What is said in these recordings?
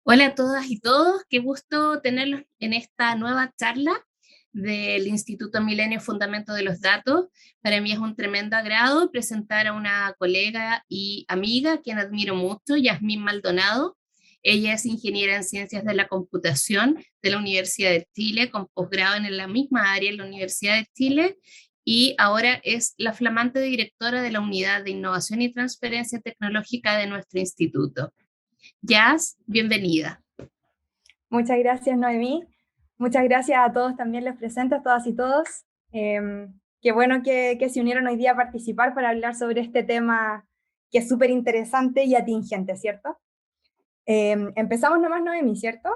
Hola a todas y todos, qué gusto tenerlos en esta nueva charla del Instituto Milenio Fundamento de los Datos. Para mí es un tremendo agrado presentar a una colega y amiga, quien admiro mucho, Yasmín Maldonado. Ella es ingeniera en Ciencias de la Computación de la Universidad de Chile, con posgrado en la misma área en la Universidad de Chile, y ahora es la flamante directora de la Unidad de Innovación y Transferencia Tecnológica de nuestro instituto. Jazz, bienvenida. Muchas gracias, Noemí. Muchas gracias a todos también los presentes, todas y todos. Qué bueno que se unieron hoy día a participar para hablar sobre este tema que es súper interesante y atingente, ¿cierto? Empezamos nomás, Noemí, ¿cierto?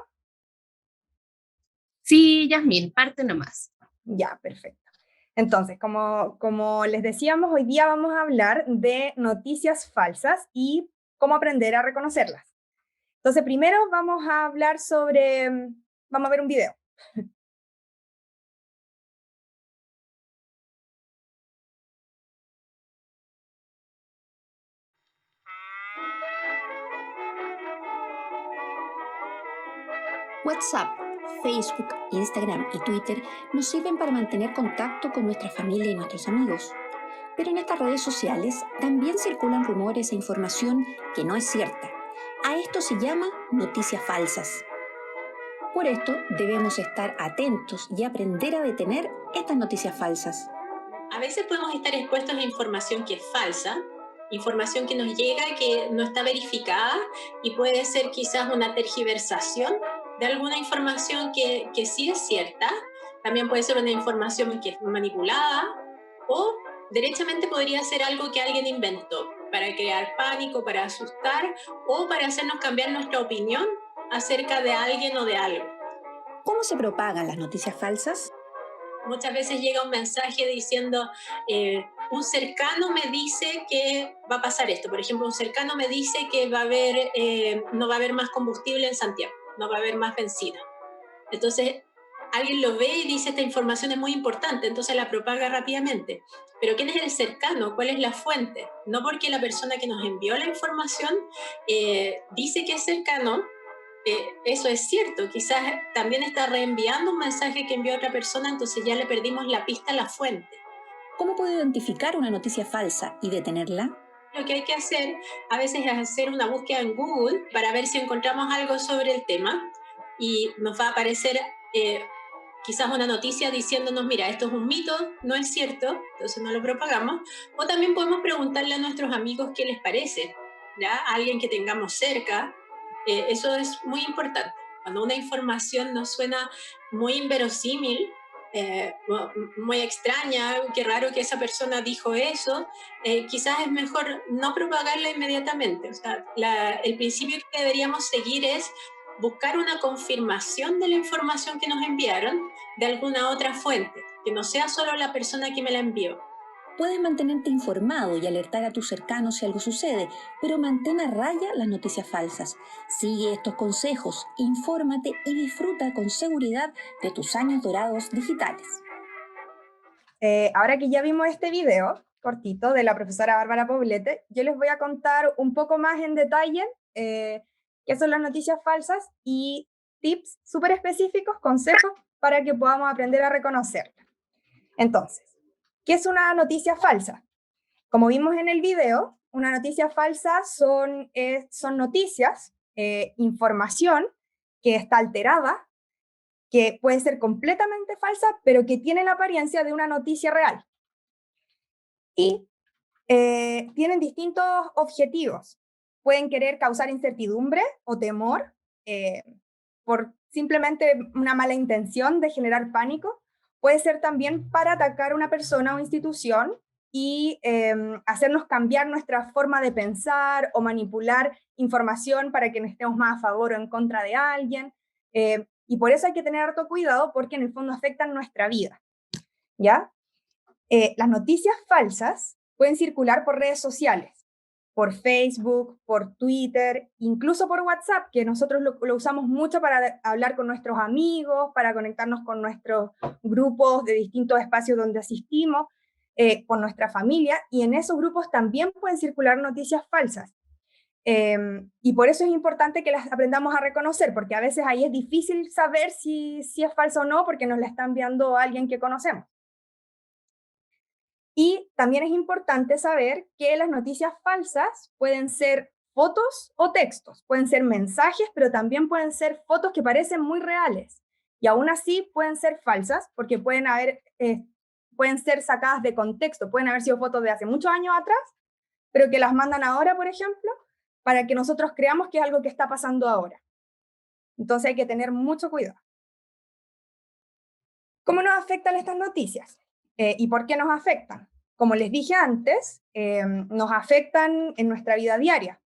Sí, Yasmín, parte nomás. Ya, perfecto. Entonces, como les decíamos, hoy día vamos a hablar de noticias falsas y cómo aprender a reconocerlas. Entonces, primero vamos a hablar sobre, vamos a ver un video. WhatsApp, Facebook, Instagram y Twitter nos sirven para mantener contacto con nuestra familia y nuestros amigos. Pero en estas redes sociales también circulan rumores e información que no es cierta. A esto se llama noticias falsas. Por esto debemos estar atentos y aprender a detener estas noticias falsas. A veces podemos estar expuestos a información que es falsa, información que nos llega que no está verificada y puede ser quizás una tergiversación de alguna información que sí es cierta. También puede ser una información que es manipulada o derechamente podría ser algo que alguien inventó para crear pánico, para asustar o para hacernos cambiar nuestra opinión acerca de alguien o de algo. ¿Cómo se propagan las noticias falsas? Muchas veces llega un mensaje diciendo, un cercano me dice que va a pasar esto. Por ejemplo, un cercano me dice que no va a haber más combustible en Santiago, no va a haber más benzina. Entonces, alguien lo ve y dice, esta información es muy importante, entonces la propaga rápidamente. Pero ¿quién es el cercano? ¿Cuál es la fuente? No porque la persona que nos envió la información dice que es cercano, eso es cierto, quizás también está reenviando un mensaje que envió otra persona, entonces ya le perdimos la pista a la fuente. ¿Cómo puedo identificar una noticia falsa y detenerla? Lo que hay que hacer a veces es hacer una búsqueda en Google para ver si encontramos algo sobre el tema y nos va a aparecer quizás una noticia diciéndonos, mira, esto es un mito, no es cierto, entonces no lo propagamos. O también podemos preguntarle a nuestros amigos qué les parece, ¿ya? A alguien que tengamos cerca. Eso es muy importante. Cuando una información nos suena muy inverosímil, muy extraña, qué raro que esa persona dijo eso, quizás es mejor no propagarla inmediatamente. O sea, el principio que deberíamos seguir es buscar una confirmación de la información que nos enviaron de alguna otra fuente, que no sea solo la persona que me la envió. Puedes mantenerte informado y alertar a tus cercanos si algo sucede, pero mantén a raya las noticias falsas. Sigue estos consejos, infórmate y disfruta con seguridad de tus años dorados digitales. Ahora que ya vimos este video cortito de la profesora Bárbara Poblete, yo les voy a contar un poco más en detalle qué son las noticias falsas y tips súper específicos, consejos para que podamos aprender a reconocerlas. Entonces, ¿qué es una noticia falsa? Como vimos en el video, una noticia falsa son noticias, información que está alterada, que puede ser completamente falsa, pero que tiene la apariencia de una noticia real. Y tienen distintos objetivos. Pueden querer causar incertidumbre o temor por simplemente una mala intención de generar pánico. Puede ser también para atacar a una persona o institución y hacernos cambiar nuestra forma de pensar o manipular información para que estemos más a favor o en contra de alguien. Y por eso hay que tener harto cuidado porque en el fondo afectan nuestra vida. ¿Ya? Las noticias falsas pueden circular por redes sociales, por Facebook, por Twitter, incluso por WhatsApp, que nosotros lo usamos mucho para hablar con nuestros amigos, para conectarnos con nuestros grupos de distintos espacios donde asistimos, con nuestra familia, y en esos grupos también pueden circular noticias falsas. Y por eso es importante que las aprendamos a reconocer, porque a veces ahí es difícil saber si es falsa o no, porque nos la está enviando alguien que conocemos. Y también es importante saber que las noticias falsas pueden ser fotos o textos, pueden ser mensajes, pero también pueden ser fotos que parecen muy reales. Y aún así pueden ser falsas, porque pueden ser sacadas de contexto, pueden haber sido fotos de hace muchos años atrás, pero que las mandan ahora, por ejemplo, para que nosotros creamos que es algo que está pasando ahora. Entonces hay que tener mucho cuidado. ¿Cómo nos afectan estas noticias? ¿Y por qué nos afectan? Como les dije antes, nos afectan en nuestra vida diaria.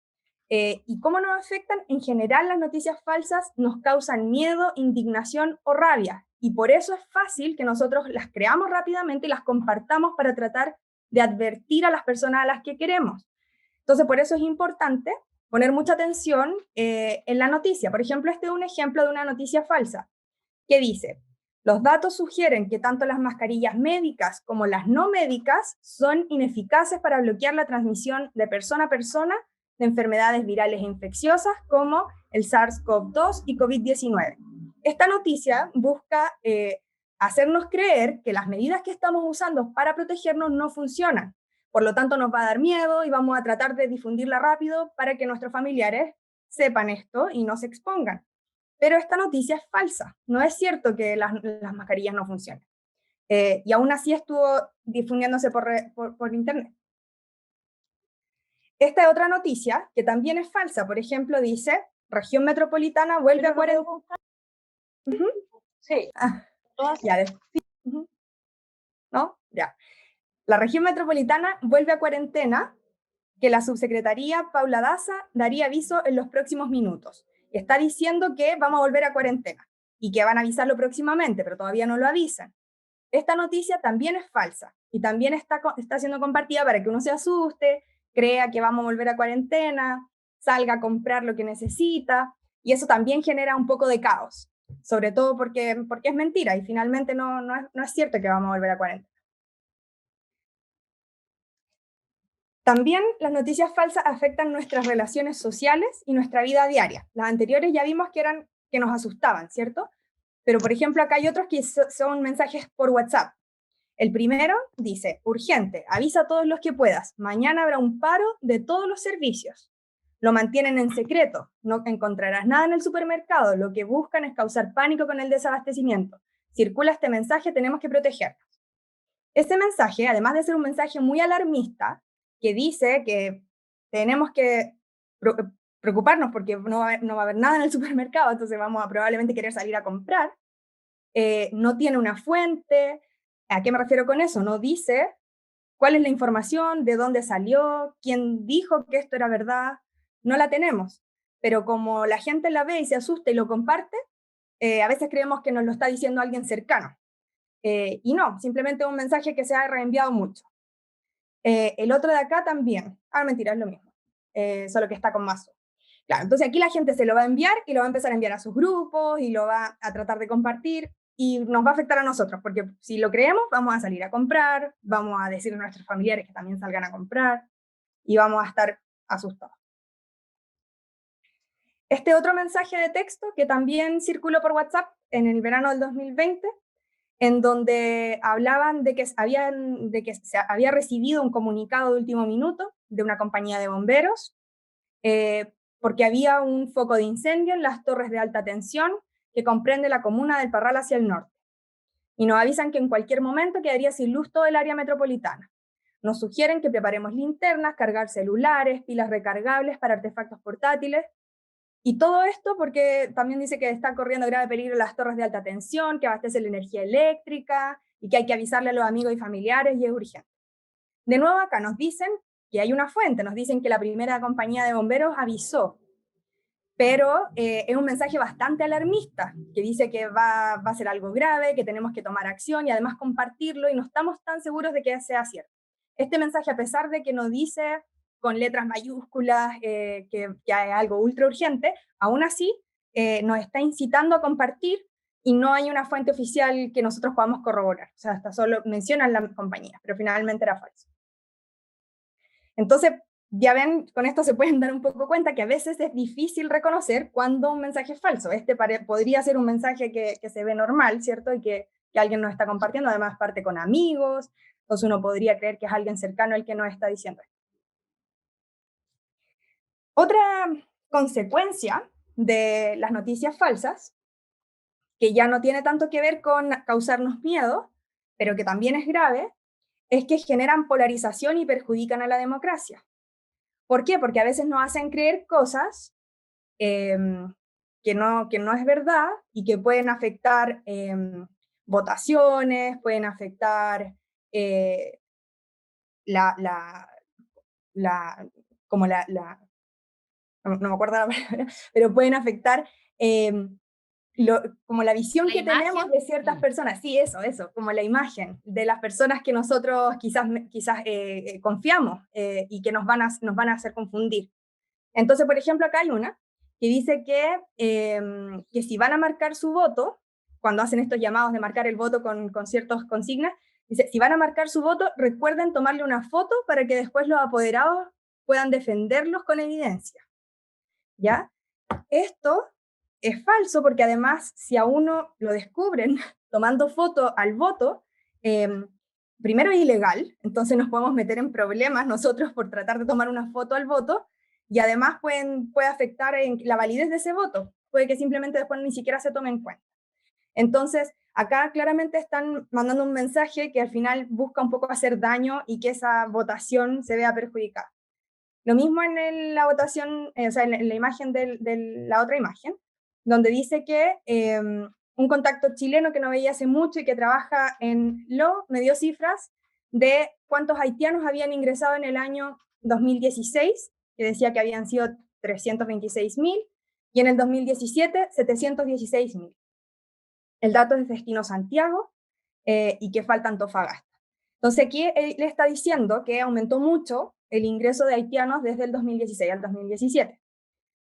¿Y cómo nos afectan? En general, las noticias falsas nos causan miedo, indignación o rabia. Y por eso es fácil que nosotros las creamos rápidamente y las compartamos para tratar de advertir a las personas a las que queremos. Entonces, por eso es importante poner mucha atención en la noticia. Por ejemplo, este es un ejemplo de una noticia falsa que dice: los datos sugieren que tanto las mascarillas médicas como las no médicas son ineficaces para bloquear la transmisión de persona a persona de enfermedades virales e infecciosas como el SARS-CoV-2 y COVID-19. Esta noticia busca hacernos creer que las medidas que estamos usando para protegernos no funcionan. Por lo tanto, nos va a dar miedo y vamos a tratar de difundirla rápido para que nuestros familiares sepan esto y no se expongan. Pero esta noticia es falsa. No es cierto que las mascarillas no funcionen. Y aún así estuvo difundiéndose por internet. Esta es otra noticia que también es falsa. Por ejemplo, dice: región metropolitana vuelve a cuarentena. Sí. Ya. ¿No? Ya. La región metropolitana vuelve a cuarentena, que la subsecretaría Paula Daza daría aviso en los próximos minutos. Está diciendo que vamos a volver a cuarentena y que van a avisarlo próximamente, pero todavía no lo avisan. Esta noticia también es falsa y también está siendo compartida para que uno se asuste, crea que vamos a volver a cuarentena, salga a comprar lo que necesita, y eso también genera un poco de caos, sobre todo porque es mentira y finalmente no es cierto que vamos a volver a cuarentena. También las noticias falsas afectan nuestras relaciones sociales y nuestra vida diaria. Las anteriores ya vimos que nos asustaban, ¿cierto? Pero, por ejemplo, acá hay otros que son mensajes por WhatsApp. El primero dice: urgente, avisa a todos los que puedas. Mañana habrá un paro de todos los servicios. Lo mantienen en secreto. No encontrarás nada en el supermercado. Lo que buscan es causar pánico con el desabastecimiento. Circula este mensaje, tenemos que protegernos. Este mensaje, además de ser un mensaje muy alarmista, que dice que tenemos que preocuparnos porque no va a haber nada en el supermercado, entonces vamos a probablemente querer salir a comprar, no tiene una fuente. ¿A qué me refiero con eso? No dice cuál es la información, de dónde salió, quién dijo que esto era verdad. No la tenemos. Pero como la gente la ve y se asusta y lo comparte, a veces creemos que nos lo está diciendo alguien cercano. Y no, simplemente un mensaje que se ha reenviado mucho. El otro de acá también. Mentira, es lo mismo. Solo que está con más zoom. Claro, entonces aquí la gente se lo va a enviar y lo va a empezar a enviar a sus grupos y lo va a tratar de compartir y nos va a afectar a nosotros, porque si lo creemos vamos a salir a comprar, vamos a decirle a nuestros familiares que también salgan a comprar y vamos a estar asustados. Este otro mensaje de texto que también circuló por WhatsApp en el verano del 2020, en donde hablaban de que se había recibido un comunicado de último minuto de una compañía de bomberos, porque había un foco de incendio en las torres de alta tensión que comprende la comuna del Parral hacia el norte. Y nos avisan que en cualquier momento quedaría sin luz todo el área metropolitana. Nos sugieren que preparemos linternas, cargar celulares, pilas recargables para artefactos portátiles. Y todo esto porque también dice que está corriendo grave peligro las torres de alta tensión, que abastecen la energía eléctrica y que hay que avisarle a los amigos y familiares y es urgente. De nuevo acá nos dicen que hay una fuente, nos dicen que la primera compañía de bomberos avisó, pero es un mensaje bastante alarmista, que dice que va a ser algo grave, que tenemos que tomar acción y además compartirlo y no estamos tan seguros de que sea cierto. Este mensaje, a pesar de que nos dice con letras mayúsculas que hay algo ultra urgente, aún así nos está incitando a compartir y no hay una fuente oficial que nosotros podamos corroborar. O sea, hasta solo mencionan la compañía, pero finalmente era falso. Entonces, ya ven, con esto se pueden dar un poco cuenta que a veces es difícil reconocer cuando un mensaje es falso. Podría ser un mensaje que se ve normal, ¿cierto? Y que alguien nos está compartiendo, además parte con amigos, entonces uno podría creer que es alguien cercano el que nos está diciendo esto. Otra consecuencia de las noticias falsas, que ya no tiene tanto que ver con causarnos miedo, pero que también es grave, es que generan polarización y perjudican a la democracia. ¿Por qué? Porque a veces nos hacen creer cosas que no es verdad y que pueden afectar votaciones, pueden afectar la, la, la, como no me acuerdo la palabra, pero pueden afectar como la visión ¿La que imagen? tenemos de ciertas personas. Sí, eso, como la imagen de las personas que nosotros quizás confiamos y que nos van a hacer confundir. Entonces, por ejemplo, acá hay una que dice que si van a marcar su voto, cuando hacen estos llamados de marcar el voto con ciertas consignas, dice, si van a marcar su voto, recuerden tomarle una foto para que después los apoderados puedan defenderlos con evidencia. ¿Ya? Esto es falso porque además, si a uno lo descubren tomando foto al voto, primero es ilegal, entonces nos podemos meter en problemas nosotros por tratar de tomar una foto al voto, y además puede afectar en la validez de ese voto, puede que simplemente después ni siquiera se tome en cuenta. Entonces, acá claramente están mandando un mensaje que al final busca un poco hacer daño y que esa votación se vea perjudicada. Lo mismo en la votación, o sea, en la imagen de la otra imagen, donde dice que un contacto chileno que no veía hace mucho y que trabaja en me dio cifras de cuántos haitianos habían ingresado en el año 2016, que decía que habían sido 326.000, y en el 2017, 716.000. El dato es destino Santiago y que falta Antofagasta. Entonces aquí él le está diciendo que aumentó mucho el ingreso de haitianos desde el 2016 al 2017.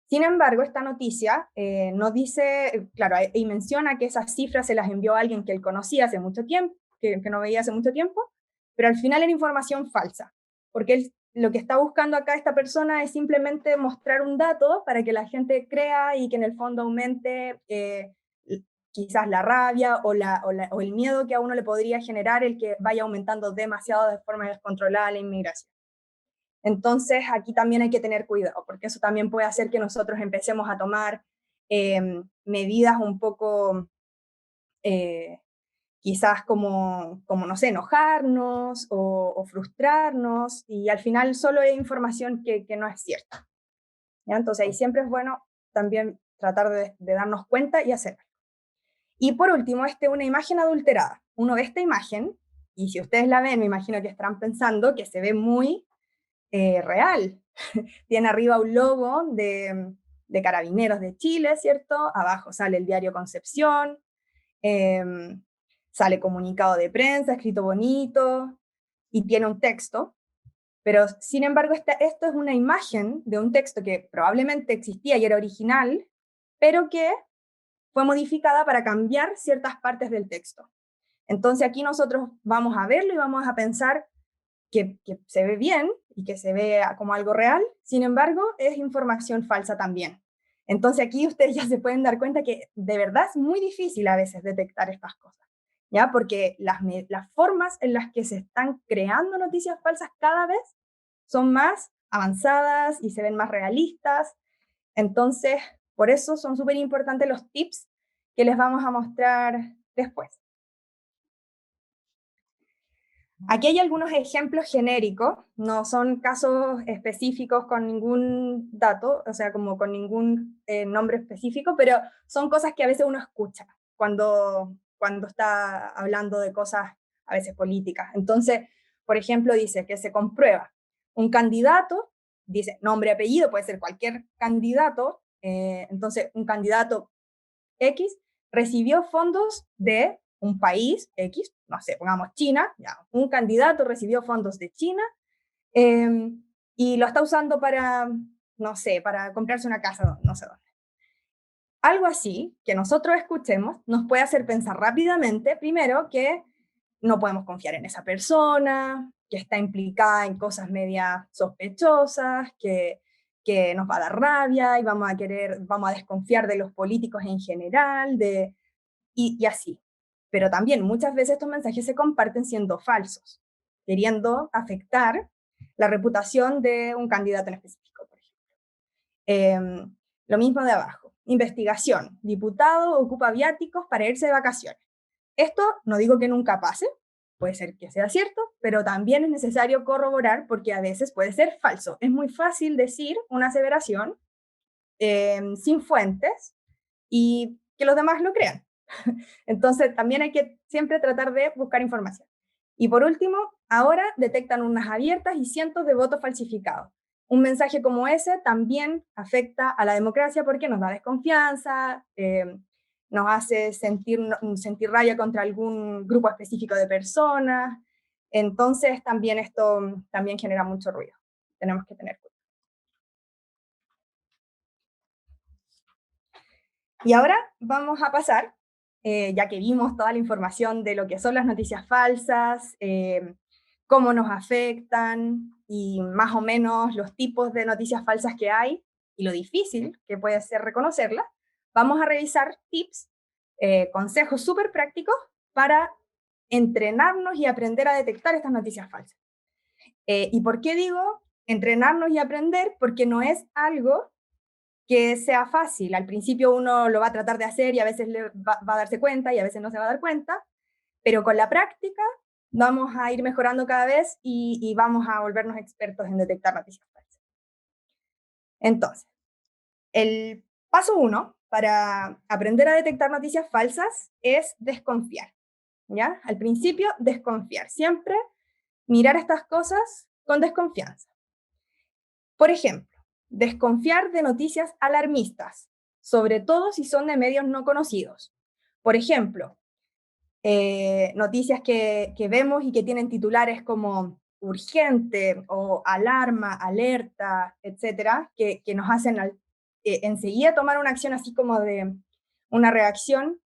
Sin embargo, esta noticia no dice, claro, y menciona que esas cifras se las envió a alguien que él conocía hace mucho tiempo, que no veía hace mucho tiempo, pero al final era información falsa, porque lo que está buscando acá esta persona es simplemente mostrar un dato para que la gente crea y que en el fondo aumente quizás la rabia o el miedo que a uno le podría generar el que vaya aumentando demasiado de forma descontrolada la inmigración. Entonces, aquí también hay que tener cuidado, porque eso también puede hacer que nosotros empecemos a tomar medidas un poco, quizás como, no sé, enojarnos o frustrarnos, y al final solo es información que no es cierta. ¿Ya? Entonces, ahí siempre es bueno también tratar de darnos cuenta y hacerlo. Y por último, una imagen adulterada. Uno ve esta imagen, y si ustedes la ven, me imagino que estarán pensando que se ve muy real. Tiene arriba un logo de Carabineros de Chile, ¿cierto? Abajo sale el diario Concepción, sale comunicado de prensa, escrito bonito, y tiene un texto. Pero, sin embargo, esto es una imagen de un texto que probablemente existía y era original, pero que fue modificada para cambiar ciertas partes del texto. Entonces aquí nosotros vamos a verlo y vamos a pensar que se ve bien y que se ve como algo real, sin embargo, es información falsa también. Entonces aquí ustedes ya se pueden dar cuenta que de verdad es muy difícil a veces detectar estas cosas, ¿ya? Porque las formas en las que se están creando noticias falsas cada vez son más avanzadas y se ven más realistas. Entonces, por eso son súper importantes los tips que les vamos a mostrar después. Aquí hay algunos ejemplos genéricos, no son casos específicos con ningún dato, o sea, como con ningún nombre específico, pero son cosas que a veces uno escucha cuando está hablando de cosas a veces políticas. Entonces, por ejemplo, dice que se comprueba un candidato, dice nombre, apellido, puede ser cualquier candidato, entonces un candidato X recibió fondos de un país X, no sé, pongamos China, ya, un candidato recibió fondos de China y lo está usando para, no sé, para comprarse una casa, no sé dónde. Algo así, que nosotros escuchemos, nos puede hacer pensar rápidamente, primero, que no podemos confiar en esa persona, que está implicada en cosas medias sospechosas, que nos va a dar rabia y vamos a desconfiar de los políticos en general, y así. Pero también muchas veces estos mensajes se comparten siendo falsos, queriendo afectar la reputación de un candidato en específico, por ejemplo. Lo mismo de abajo. Investigación. Diputado ocupa viáticos para irse de vacaciones. Esto no digo que nunca pase, puede ser que sea cierto, pero también es necesario corroborar porque a veces puede ser falso. Es muy fácil decir una aseveración sin fuentes y que los demás lo crean. Entonces también hay que siempre tratar de buscar información. Y por último, ahora detectan urnas abiertas y cientos de votos falsificados. Un mensaje como ese también afecta a la democracia porque nos da desconfianza, nos hace sentir rabia contra algún grupo específico de personas. Entonces también esto también genera mucho ruido. Tenemos que tener cuidado. Y ahora vamos a pasar, ya que vimos toda la información de lo que son las noticias falsas, cómo nos afectan y más o menos los tipos de noticias falsas que hay y lo difícil que puede ser reconocerlas, vamos a revisar tips, consejos súper prácticos para entrenarnos y aprender a detectar estas noticias falsas. ¿Y por qué digo entrenarnos y aprender? Porque no es algo que sea fácil. Al principio uno lo va a tratar de hacer y a veces va a darse cuenta y a veces no se va a dar cuenta, pero con la práctica vamos a ir mejorando cada vez y vamos a volvernos expertos en detectar noticias falsas. Entonces, el paso 1 para aprender a detectar noticias falsas es desconfiar. ¿Ya? Al principio, desconfiar. Siempre mirar estas cosas con desconfianza. Por ejemplo, desconfiar de noticias alarmistas, sobre todo si son de medios no conocidos. Por ejemplo, noticias que vemos y que tienen titulares como urgente o alarma, alerta, etcétera, que nos hacen enseguida tomar una acción así como de una reacción.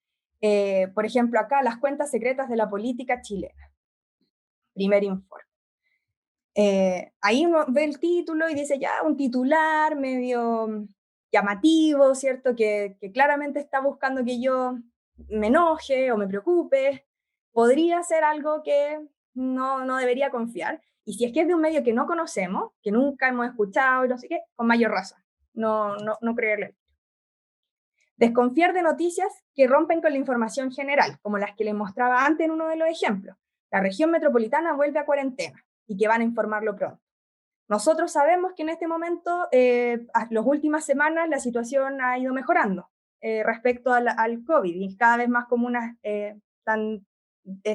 Por ejemplo, acá las cuentas secretas de la política chilena. Primer informe. Ahí uno ve el título y dice ya un titular medio llamativo, ¿cierto? Que claramente está buscando que yo me enoje o me preocupe. Podría ser algo que no debería confiar. Y si es que es de un medio que no conocemos, que nunca hemos escuchado y no sé qué, con mayor razón, no creerle. Desconfiar de noticias que rompen con la información general, como las que les mostraba antes en uno de los ejemplos. La región metropolitana vuelve a cuarentena y que van a informarlo pronto. Nosotros sabemos que en este momento, las últimas semanas, la situación ha ido mejorando respecto al COVID y cada vez más comunas están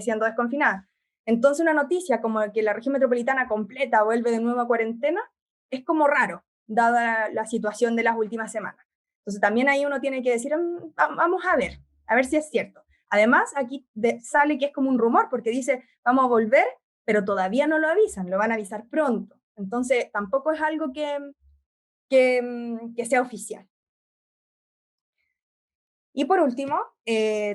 siendo desconfinadas. Entonces, una noticia como que la región metropolitana completa vuelve de nuevo a cuarentena es como raro, dada la situación de las últimas semanas. Entonces, también ahí uno tiene que decir, vamos a ver si es cierto. Además, aquí sale que es como un rumor, porque dice, vamos a volver, pero todavía no lo avisan, lo van a avisar pronto. Entonces, tampoco es algo que sea oficial. Y por último,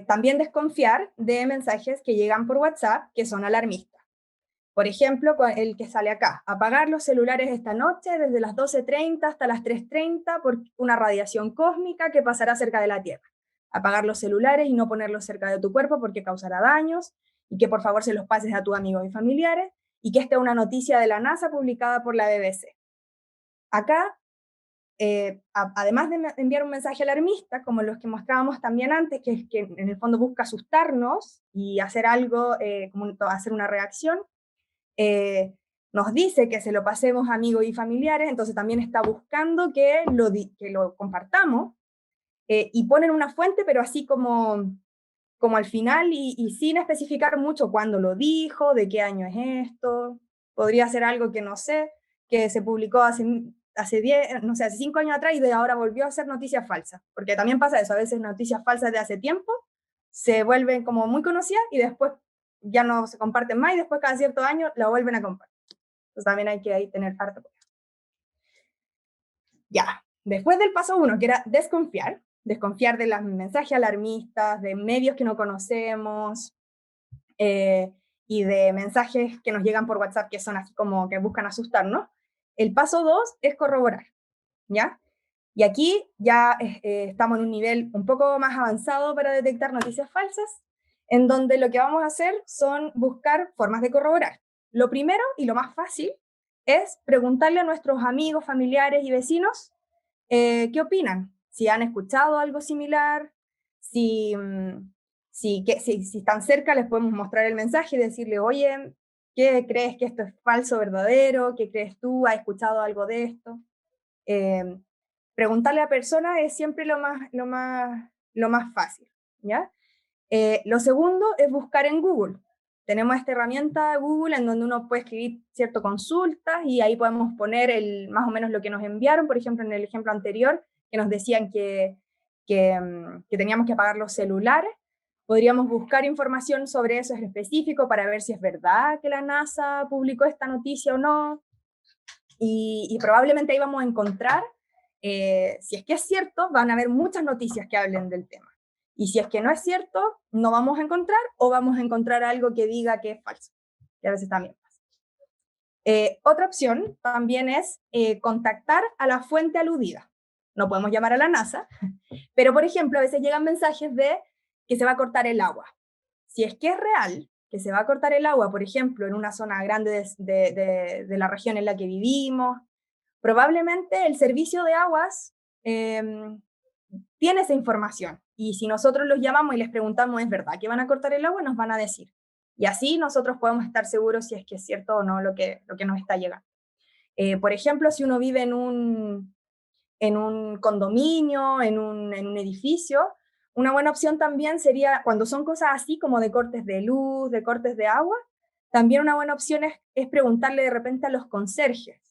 también desconfiar de mensajes que llegan por WhatsApp que son alarmistas. Por ejemplo, el que sale acá, apagar los celulares esta noche desde las 12:30 hasta las 3:30 por una radiación cósmica que pasará cerca de la Tierra. Apagar los celulares y no ponerlos cerca de tu cuerpo porque causará daños y que por favor se los pases a tus amigos y familiares y que esta es una noticia de la NASA publicada por la BBC. Acá, además de enviar un mensaje alarmista, como los que mostrábamos también antes, que es que en el fondo busca asustarnos y hacer algo, como hacer una reacción, nos dice que se lo pasemos a amigos y familiares, entonces también está buscando que lo compartamos y ponen una fuente, pero así como al final y sin especificar mucho cuándo lo dijo, de qué año es esto. Podría ser algo que no sé, que se publicó hace 10, no sé, hace 5 años atrás y de ahora volvió a ser noticias falsas, porque también pasa eso, a veces noticias falsas de hace tiempo se vuelven como muy conocidas y después ya no se comparten más y después cada cierto año la vuelven a compartir. Entonces también hay que ahí tener harto cuidado. Ya, después del paso 1, que era desconfiar de los mensajes alarmistas, de medios que no conocemos, y de mensajes que nos llegan por WhatsApp que son así como que buscan asustarnos. El paso 2 es corroborar, ¿ya? Y aquí ya estamos en un nivel un poco más avanzado para detectar noticias falsas, en donde lo que vamos a hacer son buscar formas de corroborar. Lo primero y lo más fácil es preguntarle a nuestros amigos, familiares y vecinos qué opinan, si han escuchado algo similar, si están cerca les podemos mostrar el mensaje y decirle, oye, ¿qué crees que esto es falso o verdadero? ¿Qué crees tú? ¿Has escuchado algo de esto? Preguntarle a personas es siempre lo más fácil, ¿ya? Lo segundo es buscar en Google. Tenemos esta herramienta Google en donde uno puede escribir ciertas consultas y ahí podemos poner más o menos lo que nos enviaron. Por ejemplo, en el ejemplo anterior, que nos decían que teníamos que apagar los celulares, podríamos buscar información sobre eso en específico para ver si es verdad que la NASA publicó esta noticia o no. Y probablemente ahí vamos a encontrar, si es que es cierto, van a haber muchas noticias que hablen del tema. Y si es que no es cierto, no vamos a encontrar o vamos a encontrar algo que diga que es falso, que a veces también pasa. Otra opción también es contactar a la fuente aludida. No podemos llamar a la NASA, pero por ejemplo, a veces llegan mensajes de que se va a cortar el agua. Si es que es real que se va a cortar el agua, por ejemplo, en una zona grande de la región en la que vivimos, probablemente el servicio de aguas tiene esa información. Y si nosotros los llamamos y les preguntamos, ¿es verdad que van a cortar el agua? Nos van a decir. Y así nosotros podemos estar seguros si es que es cierto o no lo que nos está llegando. Por ejemplo, si uno vive en un condominio, en un edificio, una buena opción también sería, cuando son cosas así como de cortes de luz, de cortes de agua, también una buena opción es preguntarle de repente a los conserjes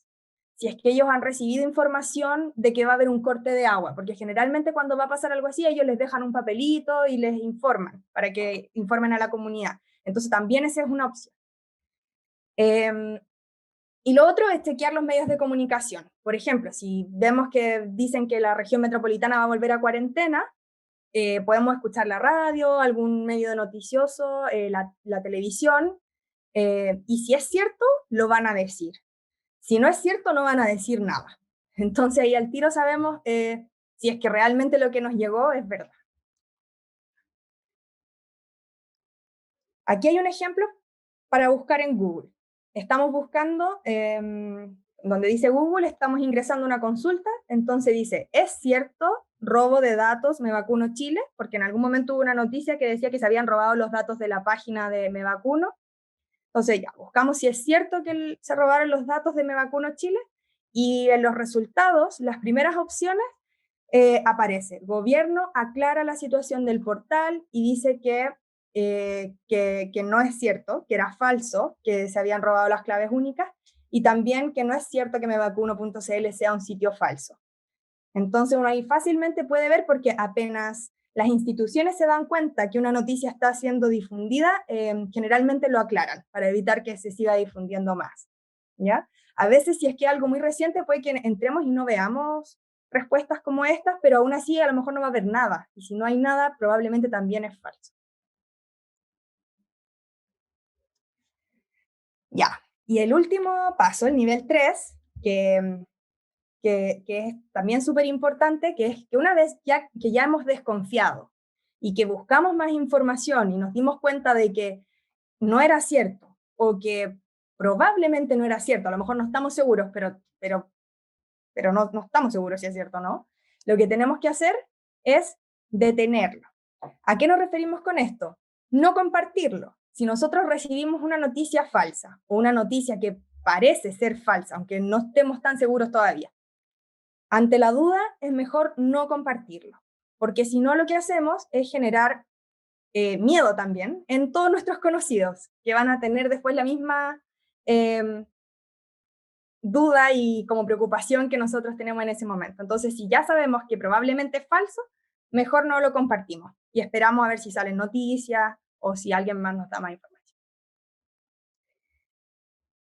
si es que ellos han recibido información de que va a haber un corte de agua, porque generalmente cuando va a pasar algo así, ellos les dejan un papelito y les informan, para que informen a la comunidad. Entonces también esa es una opción. Y lo otro es chequear los medios de comunicación. Por ejemplo, si vemos que dicen que la región metropolitana va a volver a cuarentena, podemos escuchar la radio, algún medio de noticioso, la televisión, y si es cierto, lo van a decir. Si no es cierto, no van a decir nada. Entonces ahí al tiro sabemos si es que realmente lo que nos llegó es verdad. Aquí hay un ejemplo para buscar en Google. Estamos buscando, donde dice Google, estamos ingresando una consulta, entonces dice, ¿es cierto robo de datos Me Vacuno Chile? Porque en algún momento hubo una noticia que decía que se habían robado los datos de la página de Me Vacuno. Entonces ya, buscamos si es cierto que se robaron los datos de Me Vacuno Chile, y en los resultados, las primeras opciones, aparece, gobierno aclara la situación del portal y dice que no es cierto, que era falso, que se habían robado las claves únicas, y también que no es cierto que mevacuno.cl sea un sitio falso. Entonces uno ahí fácilmente puede ver, porque apenas las instituciones se dan cuenta que una noticia está siendo difundida, generalmente lo aclaran para evitar que se siga difundiendo más, ¿ya? A veces, si es que algo muy reciente, puede que entremos y no veamos respuestas como estas, pero aún así a lo mejor no va a haber nada, y si no hay nada, probablemente también es falso. Ya, y el último paso, el nivel 3, que es también súper importante, que es que una vez que ya hemos desconfiado y que buscamos más información y nos dimos cuenta de que no era cierto, o que probablemente no era cierto, a lo mejor no estamos seguros, pero no estamos seguros si es cierto o no, lo que tenemos que hacer es detenerlo. ¿A qué nos referimos con esto? No compartirlo. Si nosotros recibimos una noticia falsa o una noticia que parece ser falsa, aunque no estemos tan seguros todavía, ante la duda es mejor no compartirlo, porque si no, lo que hacemos es generar miedo también en todos nuestros conocidos, que van a tener después la misma duda y como preocupación que nosotros tenemos en ese momento. Entonces, si ya sabemos que probablemente es falso, mejor no lo compartimos y esperamos a ver si salen noticias o si alguien más nos da más información.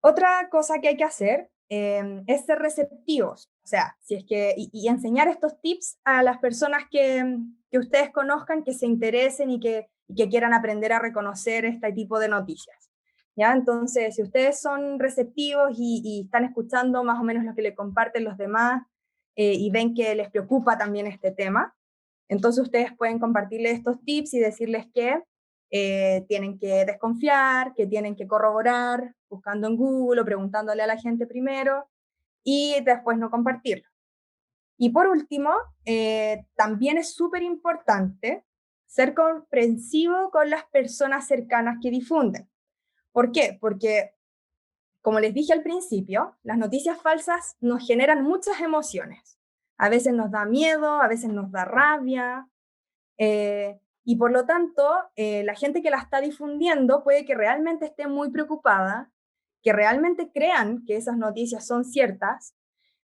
Otra cosa que hay que hacer es ser receptivos, o sea, si es que, y enseñar estos tips a las personas que ustedes conozcan, que se interesen y que quieran aprender a reconocer este tipo de noticias. ¿ya? Entonces, si ustedes son receptivos y están escuchando más o menos lo que le comparten los demás y ven que les preocupa también este tema, entonces ustedes pueden compartirles estos tips y decirles que tienen que desconfiar, que tienen que corroborar, buscando en Google o preguntándole a la gente primero, y después no compartirlo. Y por último, también es súper importante ser comprensivo con las personas cercanas que difunden. ¿Por qué? Porque, como les dije al principio, las noticias falsas nos generan muchas emociones. A veces nos da miedo, a veces nos da rabia, y por lo tanto, la gente que la está difundiendo puede que realmente esté muy preocupada, que realmente crean que esas noticias son ciertas.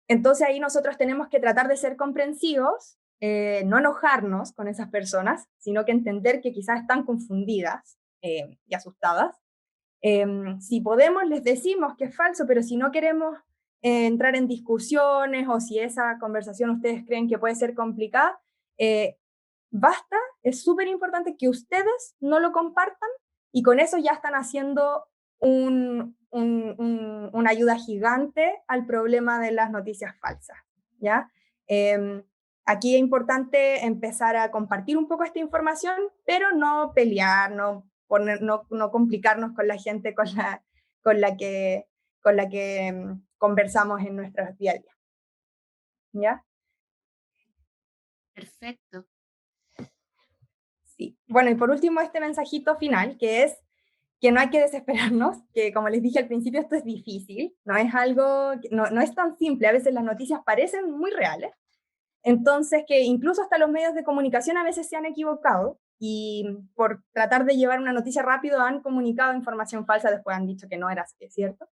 Entonces ahí nosotros tenemos que tratar de ser comprensivos, no enojarnos con esas personas, sino que entender que quizás están confundidas y asustadas. Si podemos, les decimos que es falso, pero si no queremos entrar en discusiones o si esa conversación ustedes creen que puede ser complicada, basta, es súper importante que ustedes no lo compartan y con eso ya están haciendo una ayuda gigante al problema de las noticias falsas, ¿ya? Aquí es importante empezar a compartir un poco esta información, pero no pelear, no complicarnos con la gente con la que conversamos en nuestro día a día, ¿ya? Perfecto. Sí. Bueno, y por último, este mensajito final, que es que no hay que desesperarnos, que como les dije al principio, esto es difícil, no es algo, no es tan simple, a veces las noticias parecen muy reales, entonces que incluso hasta los medios de comunicación a veces se han equivocado y por tratar de llevar una noticia rápido han comunicado información falsa, después han dicho que no era cierto.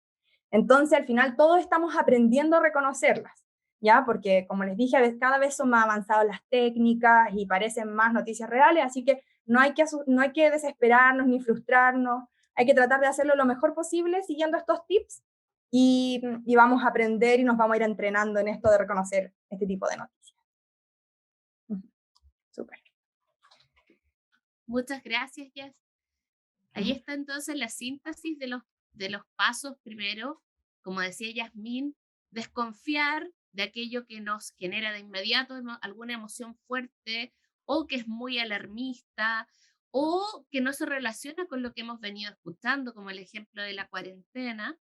Entonces al final todos estamos aprendiendo a reconocerlas, ¿ya? Porque como les dije, cada vez son más avanzadas las técnicas y parecen más noticias reales, así que no hay que desesperarnos ni frustrarnos, hay que tratar de hacerlo lo mejor posible siguiendo estos tips y vamos a aprender y nos vamos a ir entrenando en esto de reconocer este tipo de noticias. Súper. Muchas gracias, Jess. Ahí está entonces la síntesis de los pasos. Primero, como decía Yasmín, desconfiar de aquello que nos genera de inmediato alguna emoción fuerte o que es muy alarmista o que no se relaciona con lo que hemos venido escuchando, como el ejemplo de la cuarentena.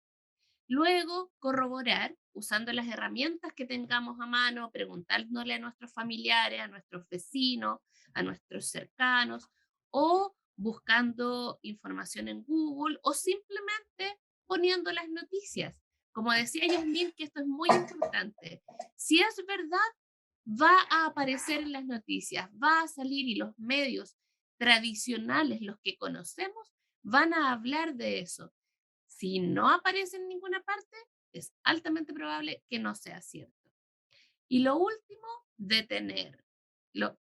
Luego, corroborar usando las herramientas que tengamos a mano, preguntándole a nuestros familiares, a nuestros vecinos, a nuestros cercanos, o buscando información en Google, o simplemente poniendo las noticias. Como decía Yasmín, que esto es muy importante. Si es verdad, va a aparecer en las noticias, va a salir y los medios tradicionales, los que conocemos, van a hablar de eso. Si no aparece en ninguna parte, es altamente probable que no sea cierto. Y lo último, detener.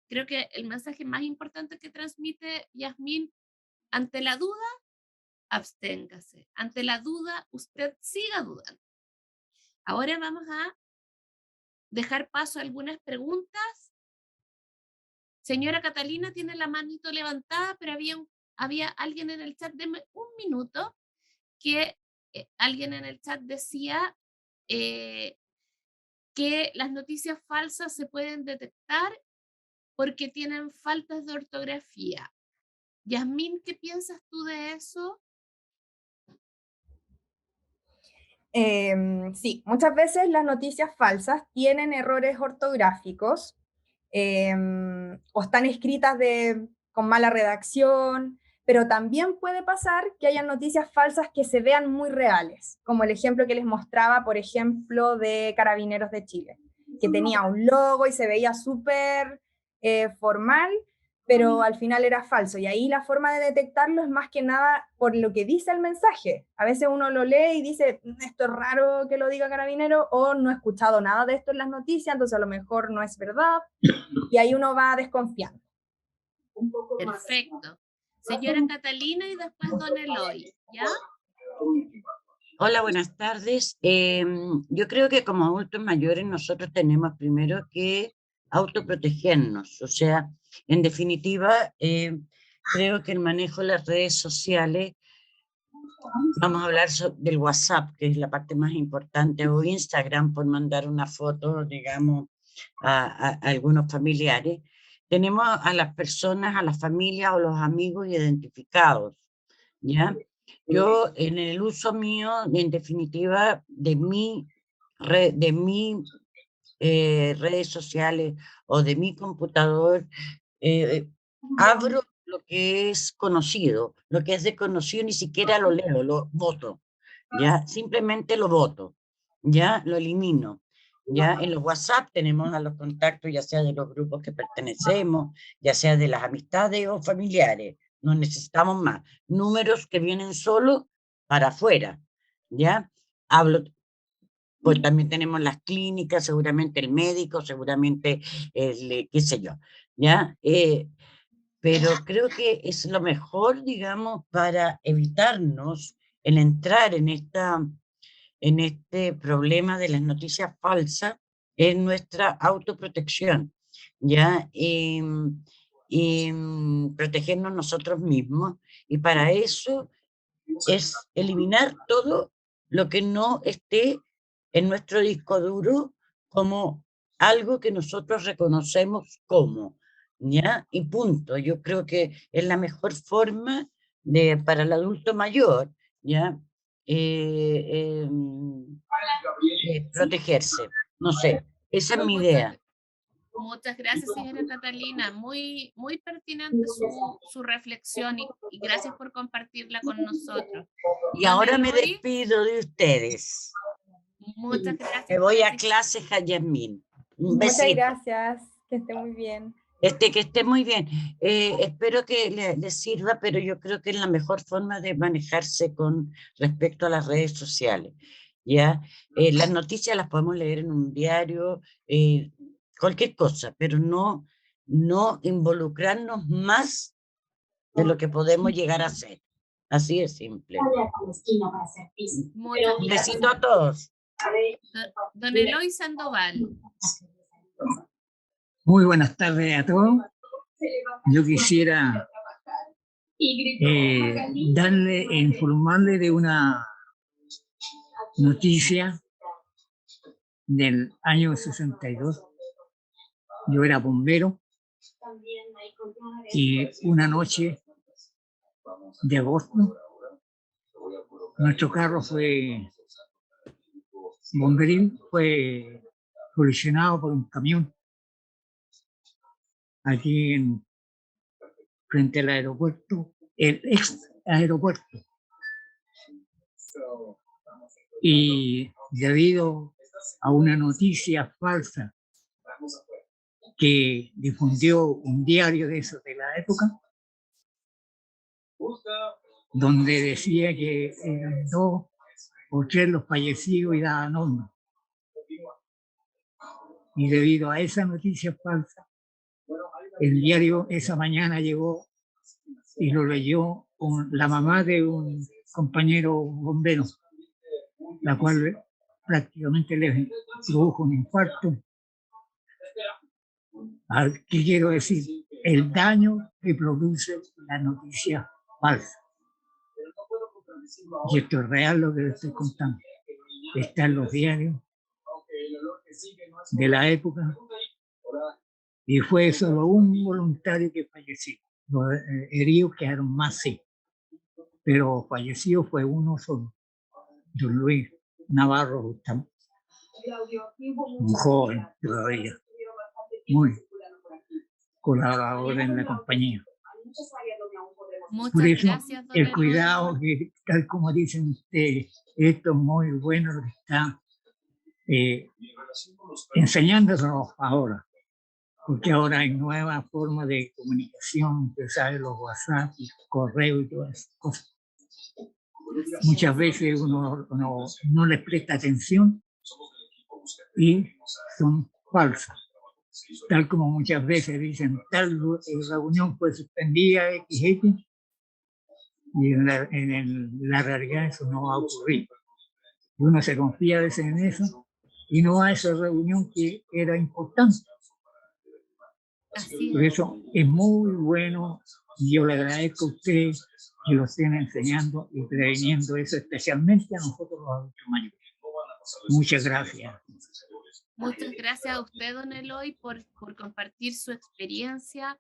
Creo que el mensaje más importante que transmite Yasmín, ante la duda, absténgase. Ante la duda, usted siga dudando. Ahora vamos a dejar paso a algunas preguntas. Señora Catalina tiene la manito levantada, pero había alguien en el chat, deme un minuto, que alguien en el chat decía que las noticias falsas se pueden detectar porque tienen faltas de ortografía. Yasmín, ¿qué piensas tú de eso? Sí, muchas veces las noticias falsas tienen errores ortográficos o están escritas con mala redacción, pero también puede pasar que haya noticias falsas que se vean muy reales, como el ejemplo que les mostraba, por ejemplo, de Carabineros de Chile, que tenía un logo y se veía súper formal, pero al final era falso. Y ahí la forma de detectarlo es más que nada por lo que dice el mensaje. A veces uno lo lee y dice, esto es raro que lo diga Carabinero, o no he escuchado nada de esto en las noticias, entonces a lo mejor no es verdad, y ahí uno va desconfiando. Perfecto. Señora Catalina y después don Eloy, ¿ya? Hola, buenas tardes. Yo creo que como adultos mayores nosotros tenemos primero que autoprotegernos. O sea, en definitiva, creo que el manejo de las redes sociales Vamos a hablar del WhatsApp, que es la parte más importante, o Instagram, por mandar una foto, digamos, a algunos familiares. Tenemos a las personas, a las familias o los amigos identificados, ¿ya? Yo, en el uso mío, en definitiva, de mi redes sociales o de mi computador, abro lo que es conocido, lo que es desconocido ni siquiera lo leo, lo voto, ¿ya? Simplemente lo voto, ¿ya? Lo elimino. Ya en los WhatsApp tenemos a los contactos, ya sea de los grupos que pertenecemos, ya sea de las amistades o familiares. No necesitamos más. Números que vienen solo para afuera, ¿ya? Hablo, pues también tenemos las clínicas, seguramente el médico, seguramente el, qué sé yo, ¿ya? Pero creo que es lo mejor, digamos, para evitarnos el entrar en este problema de las noticias falsas, es nuestra autoprotección, ¿ya? Protegernos nosotros mismos. Y para eso es eliminar todo lo que no esté en nuestro disco duro como algo que nosotros reconocemos como, ¿ya? Y punto. Yo creo que es la mejor forma para el adulto mayor, ¿ya? Protegerse. No sé, esa es mi idea. Muchas gracias, señora Catalina. Muy, muy pertinente su reflexión y gracias por compartirla con nosotros. Y Don ahora me Eloy, despido de ustedes. muchas gracias. Me voy a clase, Jayamín. Un Muchas besito. gracias, que esté muy bien. Que esté muy bien. Espero que les sirva, pero yo creo que es la mejor forma de manejarse con respecto a las redes sociales. ¿Ya? Las noticias las podemos leer en un diario, cualquier cosa, pero no involucrarnos más de lo que podemos llegar a ser. Así de simple. Un besito a todos. Don Eloy Sandoval. Muy buenas tardes a todos. Yo quisiera informarle de una noticia del año 62. Yo era bombero y una noche de agosto nuestro carro bomberil fue colisionado por un camión aquí frente al aeropuerto, el ex aeropuerto. Y debido a una noticia falsa que difundió un diario de esos de la época, donde decía que eran 2 o 3 los fallecidos y daban nombre. Y debido a esa noticia falsa, el diario esa mañana llegó y lo leyó con la mamá de un compañero bombero, la cual prácticamente le produjo un infarto. ¿Qué quiero decir? El daño que produce la noticia falsa. Y esto es real lo que les estoy contando. Está en los diarios de la época. Y fue solo un voluntario que falleció. Los heridos quedaron más, sí. Pero fallecido fue uno solo, don Luis Navarro Bustamante, un joven todavía, muy colaborador en la compañía. Muchas Por eso, gracias, don el Eloy. cuidado, que tal como dicen ustedes, esto es muy bueno lo que está enseñándonos ahora, porque ahora hay nuevas formas de comunicación, usted sabe, los WhatsApp, correo y todas esas cosas. Muchas veces uno no les presta atención y son falsas. Tal como muchas veces dicen, tal reunión fue suspendida, XX, y la realidad eso no va a ocurrir. Uno se confía a veces en eso y no va a esa reunión que era importante. Así Por eso es muy bueno, y yo le agradezco a usted que lo estén enseñando y previniendo eso, especialmente a nosotros los adultos mayores. Muchas gracias. Muchas gracias a usted, don Eloy, por compartir su experiencia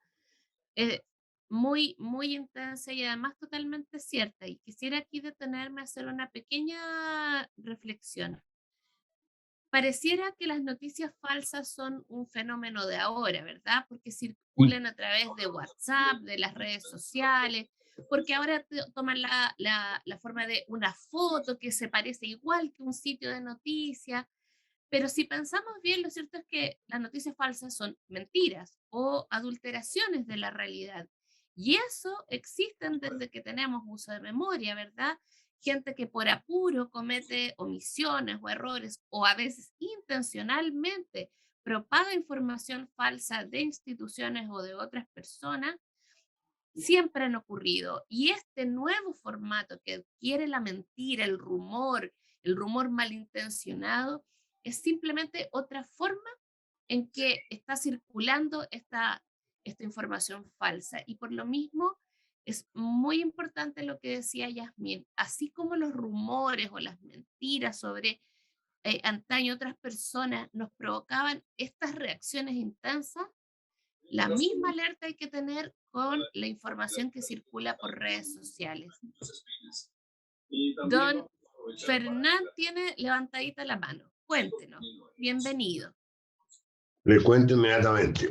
muy, muy intensa y además totalmente cierta. Y quisiera aquí detenerme a hacer una pequeña reflexión. Pareciera que las noticias falsas son un fenómeno de ahora, ¿verdad? Porque circulan a través de WhatsApp, de las redes sociales, porque ahora toman la forma de una foto que se parece igual que un sitio de noticias. Pero si pensamos bien, lo cierto es que las noticias falsas son mentiras o adulteraciones de la realidad. Y eso existen desde que tenemos uso de memoria, ¿verdad? Gente que por apuro comete omisiones o errores o a veces intencionalmente propaga información falsa de instituciones o de otras personas, siempre han ocurrido. Y este nuevo formato que adquiere la mentira, el rumor malintencionado, es simplemente otra forma en que está circulando esta información falsa. Y por lo mismo, es muy importante lo que decía Yasmín, así como los rumores o las mentiras sobre antaño otras personas nos provocaban estas reacciones intensas, la misma alerta hay que tener con la información que circula por redes sociales. Don Fernán tiene levantadita la mano. Cuéntenos. Bienvenido. Le cuento inmediatamente.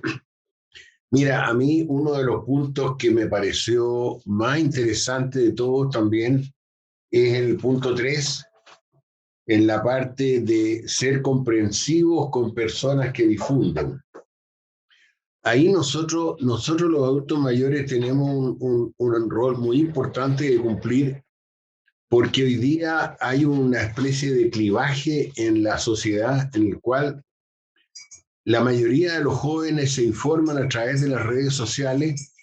Mira, a mí uno de los puntos que me pareció más interesante de todos también es el punto 3, en la parte de ser comprensivos con personas que difunden. Ahí nosotros los adultos mayores tenemos un rol muy importante de cumplir, porque hoy día hay una especie de clivaje en la sociedad en el cual la mayoría de los jóvenes se informan a través de las redes sociales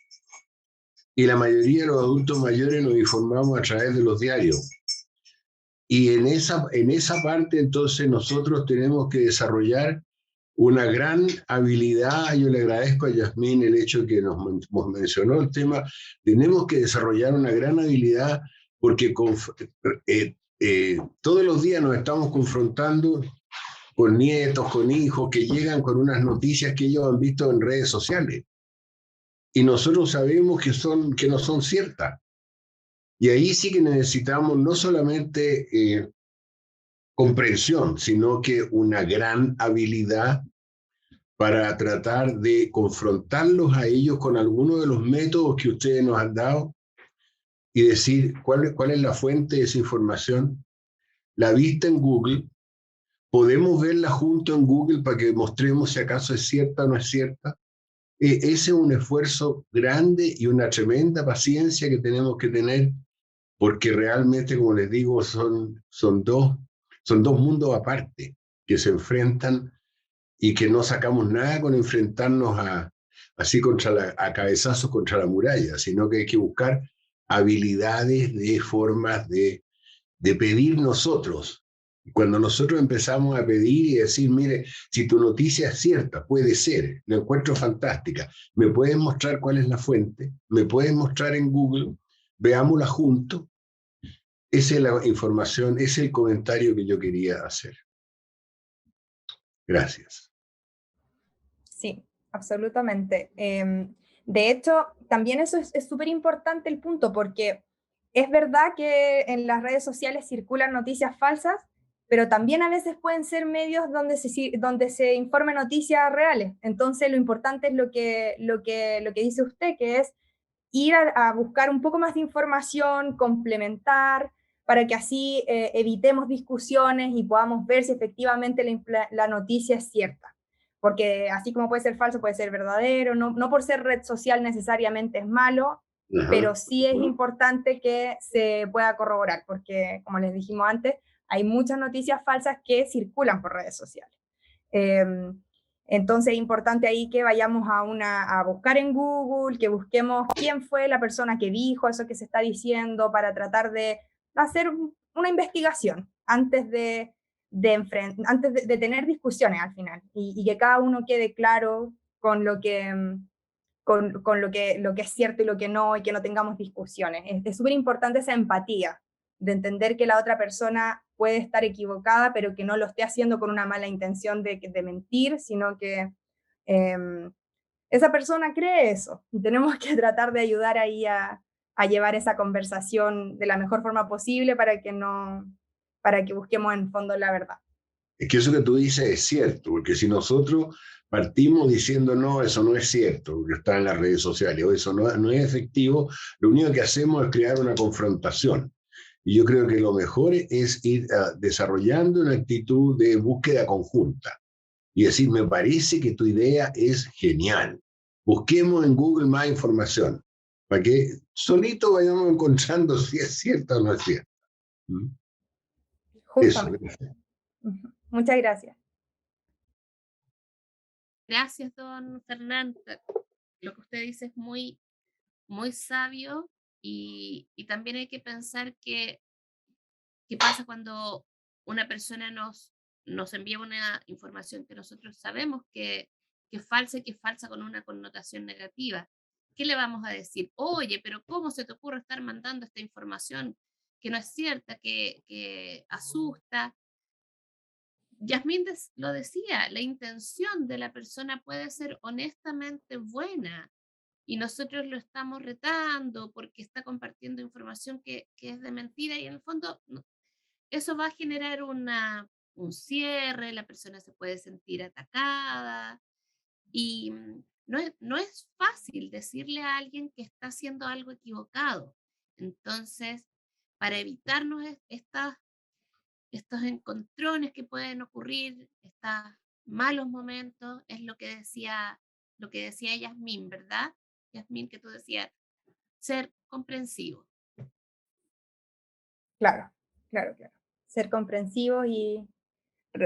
y la mayoría de los adultos mayores nos informamos a través de los diarios. Y en esa parte entonces nosotros tenemos que desarrollar una gran habilidad. Yo le agradezco a Yasmín el hecho que nos mencionó el tema. Tenemos que desarrollar una gran habilidad porque todos los días nos estamos confrontando con nietos, con hijos que llegan con unas noticias que ellos han visto en redes sociales. Y nosotros sabemos que no son ciertas. Y ahí sí que necesitamos no solamente comprensión, sino que una gran habilidad para tratar de confrontarlos a ellos con algunos de los métodos que ustedes nos han dado y decir cuál es la fuente de esa información. La vista en Google, podemos verla junto en Google para que mostremos si acaso es cierta o no es cierta. Ese es un esfuerzo grande y una tremenda paciencia que tenemos que tener, porque realmente, como les digo, son dos mundos aparte que se enfrentan y que no sacamos nada con enfrentarnos así a cabezazos contra la muralla, sino que hay que buscar habilidades de formas de pedir nosotros. Cuando nosotros empezamos a pedir y decir, mire, si tu noticia es cierta, puede ser, la encuentro fantástica, me puedes mostrar cuál es la fuente, me puedes mostrar en Google, veámosla juntos. Esa es la información, ese es el comentario que yo quería hacer. Gracias. Sí, absolutamente. De hecho, también eso es súper importante el punto, porque es verdad que en las redes sociales circulan noticias falsas, pero también a veces pueden ser medios donde se informen noticias reales. Entonces, lo importante es lo que dice usted, que es ir a buscar un poco más de información, complementar, para que así evitemos discusiones y podamos ver si efectivamente la noticia es cierta. Porque así como puede ser falso, puede ser verdadero, no por ser red social necesariamente es malo, pero sí es importante que se pueda corroborar, porque como les dijimos antes, hay muchas noticias falsas que circulan por redes sociales. Entonces es importante ahí que vayamos a buscar en Google, que busquemos quién fue la persona que dijo eso que se está diciendo, para tratar de hacer una investigación antes de tener discusiones al final, y que cada uno quede claro con lo que con lo que es cierto y lo que no, y que no tengamos discusiones. Es súper importante esa empatía, de entender que la otra persona puede estar equivocada, pero que no lo esté haciendo con una mala intención de mentir, sino que esa persona cree eso, y tenemos que tratar de ayudar ahí a llevar esa conversación de la mejor forma posible para que busquemos en fondo la verdad. Es que eso que tú dices es cierto, porque si nosotros partimos diciendo no, eso no es cierto, porque está en las redes sociales, o eso no es efectivo, lo único que hacemos es crear una confrontación. Y yo creo que lo mejor es ir desarrollando una actitud de búsqueda conjunta y decir, me parece que tu idea es genial. Busquemos en Google más información, para que solito vayamos encontrando si es cierta o no es cierta. Eso. Muchas gracias. Gracias, don Fernando. Lo que usted dice es muy, muy sabio, y también hay que pensar qué pasa cuando una persona nos envía una información que nosotros sabemos que es falsa, y que es falsa con una connotación negativa. ¿Qué le vamos a decir? Oye, pero ¿cómo se te ocurre estar mandando esta información que no es cierta, que asusta? Yasmín lo decía, la intención de la persona puede ser honestamente buena, y nosotros lo estamos retando porque está compartiendo información que es de mentira, y en el fondo eso va a generar un cierre, la persona se puede sentir atacada, y no es fácil decirle a alguien que está haciendo algo equivocado. Entonces, para evitarnos estos encontrones que pueden ocurrir, estos malos momentos, es lo que decía Yasmín, ¿verdad? Yasmín, que tú decías, ser comprensivo. Claro. Ser comprensivo y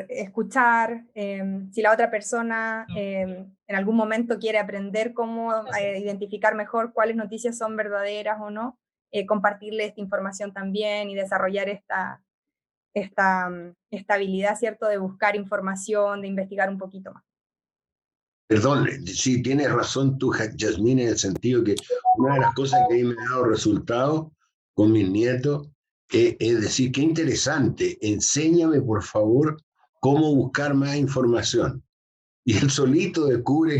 escuchar, si la otra persona en algún momento quiere aprender cómo identificar mejor cuáles noticias son verdaderas o no, compartirle esta información también y desarrollar esta habilidad, ¿cierto?, de buscar información, de investigar un poquito más. Perdón, sí, tienes razón tú, Yasmín, en el sentido que una de las cosas que a mí me ha dado resultado con mis nietos es decir, qué interesante, enséñame por favor cómo buscar más información. Y él solito descubre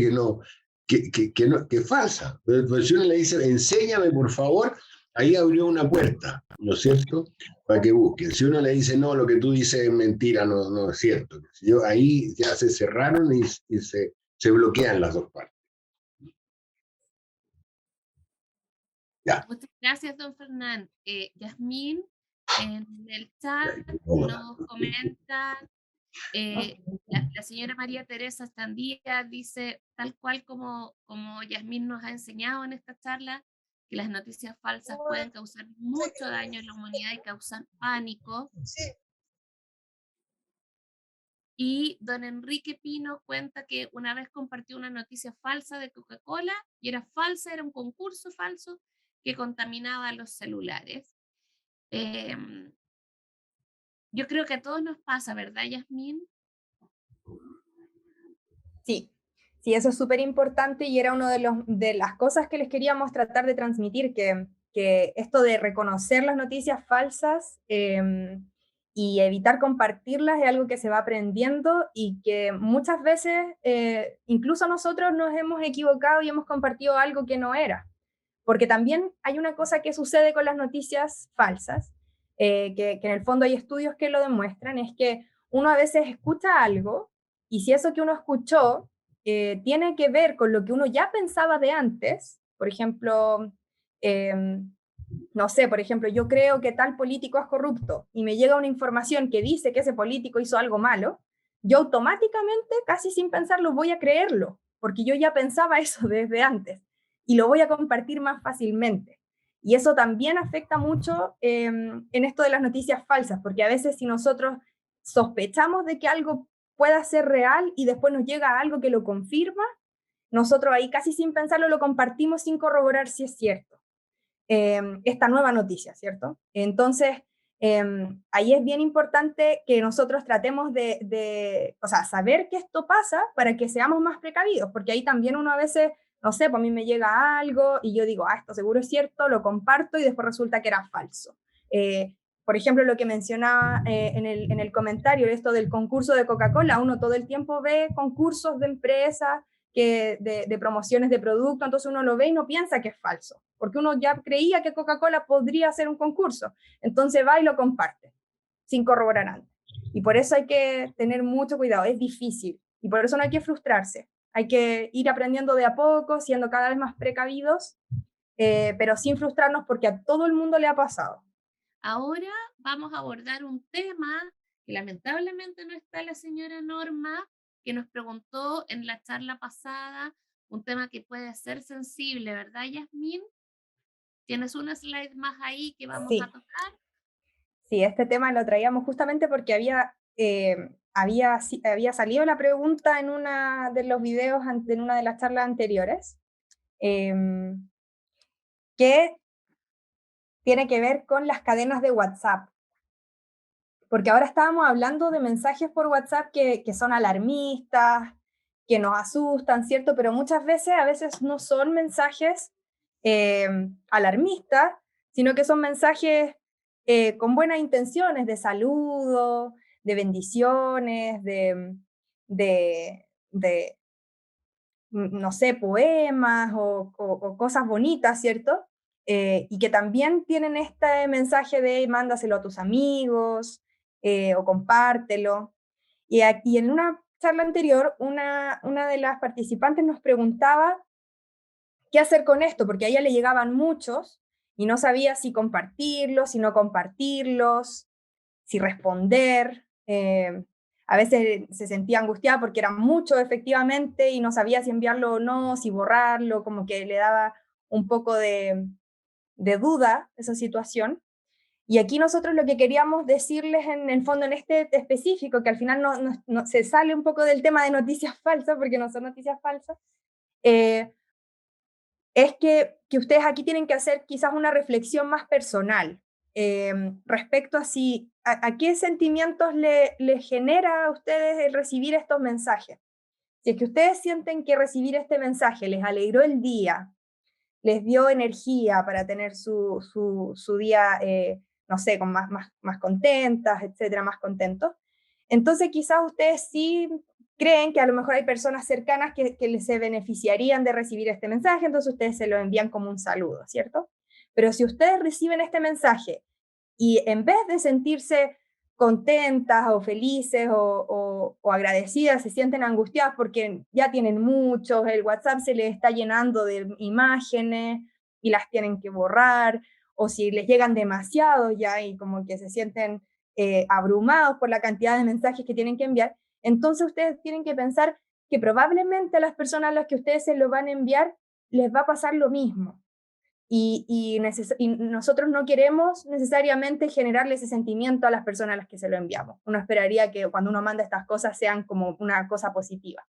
que es falsa. Pero si uno le dice, enséñame por favor, ahí abrió una puerta, ¿no es cierto?, para que busquen. Si uno le dice, no, lo que tú dices es mentira, no es cierto. Ahí ya se cerraron y se bloquean las dos partes. Ya. Muchas gracias, don Fernán. Yasmín, en el chat nos comenta, la señora María Teresa Estandía dice, tal cual como Yasmín nos ha enseñado en esta charla, que las noticias falsas pueden causar mucho daño en la humanidad y causan pánico. Y don Enrique Pino cuenta que una vez compartió una noticia falsa de Coca-Cola, y era falsa, era un concurso falso que contaminaba los celulares. Yo creo que a todos nos pasa, ¿verdad, Yasmín? Sí, eso es súper importante, y era una de las cosas que les queríamos tratar de transmitir, que esto de reconocer las noticias falsas y evitar compartirlas es algo que se va aprendiendo, y que muchas veces incluso nosotros nos hemos equivocado y hemos compartido algo que no era. Porque también hay una cosa que sucede con las noticias falsas, que en el fondo hay estudios que lo demuestran, es que uno a veces escucha algo, y si eso que uno escuchó tiene que ver con lo que uno ya pensaba de antes, por ejemplo, no sé, por ejemplo, yo creo que tal político es corrupto y me llega una información que dice que ese político hizo algo malo, yo automáticamente, casi sin pensarlo, voy a creerlo, porque yo ya pensaba eso desde antes y lo voy a compartir más fácilmente. Y eso también afecta mucho en esto de las noticias falsas, porque a veces si nosotros sospechamos de que algo pueda ser real y después nos llega algo que lo confirma, nosotros ahí casi sin pensarlo lo compartimos sin corroborar si es cierto. Esta nueva noticia, ¿cierto? Entonces, ahí es bien importante que nosotros tratemos de saber que esto pasa para que seamos más precavidos, porque ahí también uno a veces no sé, pues a mí me llega algo y yo digo, esto seguro es cierto, lo comparto y después resulta que era falso. Por ejemplo, lo que mencionaba en el comentario, esto del concurso de Coca-Cola, uno todo el tiempo ve concursos de empresas, de promociones de producto, entonces uno lo ve y no piensa que es falso, porque uno ya creía que Coca-Cola podría hacer un concurso, entonces va y lo comparte, sin corroborar antes. Y por eso hay que tener mucho cuidado, es difícil, y por eso no hay que frustrarse, hay que ir aprendiendo de a poco, siendo cada vez más precavidos, pero sin frustrarnos porque a todo el mundo le ha pasado. Ahora vamos a abordar un tema que lamentablemente no está la señora Norma, que nos preguntó en la charla pasada, un tema que puede ser sensible, ¿verdad, Yasmín? ¿Tienes una slide más ahí que vamos a tocar? Sí, este tema lo traíamos justamente porque había salido la pregunta en uno de los videos, en una de las charlas anteriores, que tiene que ver con las cadenas de WhatsApp. Porque ahora estábamos hablando de mensajes por WhatsApp que son alarmistas, que nos asustan, ¿cierto? Pero muchas veces, a veces no son mensajes alarmistas, sino que son mensajes con buenas intenciones, de saludo, de bendiciones, de no sé, poemas o cosas bonitas, ¿cierto? Y que también tienen este mensaje de mándaselo a tus amigos o compártelo. Y aquí en una charla anterior, una de las participantes nos preguntaba qué hacer con esto, porque a ella le llegaban muchos y no sabía si compartirlos, si no compartirlos, si responder. A veces se sentía angustiada porque eran muchos efectivamente y no sabía si enviarlo o no, si borrarlo, como que le daba un poco de duda esa situación. Y aquí nosotros lo que queríamos decirles en el fondo, en este específico, que al final no se sale un poco del tema de noticias falsas, porque no son noticias falsas, es que ustedes aquí tienen que hacer quizás una reflexión más personal respecto a qué sentimientos le genera a ustedes el recibir estos mensajes. Si es que ustedes sienten que recibir este mensaje les alegró el día, les dio energía para tener su día, no sé, con más contentas, etcétera, más contentos, entonces quizás ustedes sí creen que a lo mejor hay personas cercanas que se beneficiarían de recibir este mensaje, entonces ustedes se lo envían como un saludo, ¿cierto? Pero si ustedes reciben este mensaje y en vez de sentirse contentas o felices o agradecidas, se sienten angustiadas porque ya tienen muchos, el WhatsApp se les está llenando de imágenes y las tienen que borrar, o si les llegan demasiados ya y como que se sienten abrumados por la cantidad de mensajes que tienen que enviar, entonces ustedes tienen que pensar que probablemente a las personas a las que ustedes se lo van a enviar les va a pasar lo mismo. Y nosotros no queremos necesariamente generarle ese sentimiento a las personas a las que se lo enviamos. Uno esperaría que cuando uno manda estas cosas sean como una cosa positiva.